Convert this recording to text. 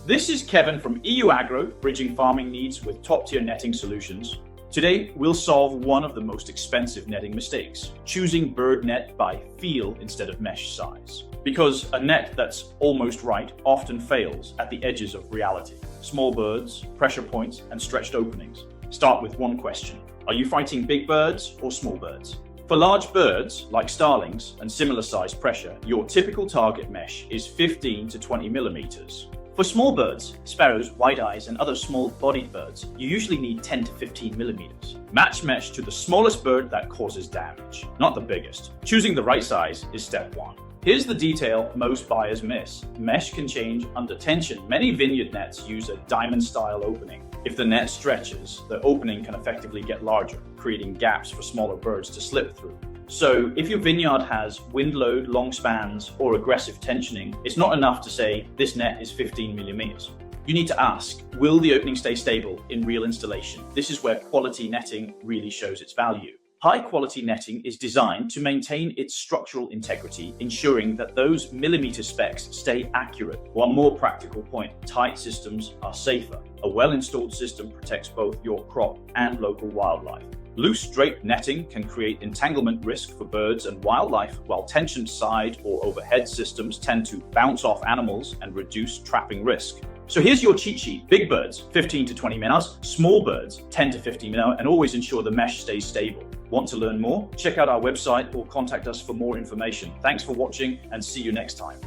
This is Kevin from EyouAgro, bridging farming needs with top-tier netting solutions. Today, we'll solve one of the most expensive netting mistakes, choosing bird net by feel instead of mesh size. Because a net that's almost right often fails at the edges of reality. Small birds, pressure points, and stretched openings. Start with one question. Are you fighting big birds or small birds? For large birds, like starlings and similar size pressure, your typical target mesh is 15 to 20 millimeters. For small birds, sparrows, white-eyes, and other small-bodied birds, you usually need 10 to 15 millimeters. Match mesh to the smallest bird that causes damage, not the biggest. Choosing the right size is step one. Here's the detail most buyers miss. Mesh can change under tension. Many vineyard nets use a diamond-style opening. If the net stretches, the opening can effectively get larger, creating gaps for smaller birds to slip through. So if your vineyard has wind load, long spans, or aggressive tensioning, it's not enough to say this net is 15 millimeters. You need to ask, will the opening stay stable in real installation? This is where quality netting really shows its value. High quality netting is designed to maintain its structural integrity, ensuring that those millimeter specs stay accurate. One more practical point, tight systems are safer. A well-installed system protects both your crop and local wildlife. Loose drape netting can create entanglement risk for birds and wildlife, while tensioned side or overhead systems tend to bounce off animals and reduce trapping risk. So here's your cheat sheet. Big birds, 15 to 20 minnows. Small birds, 10 to 15 minnows, and always ensure the mesh stays stable. Want to learn more? Check out our website or contact us for more information. Thanks for watching and see you next time.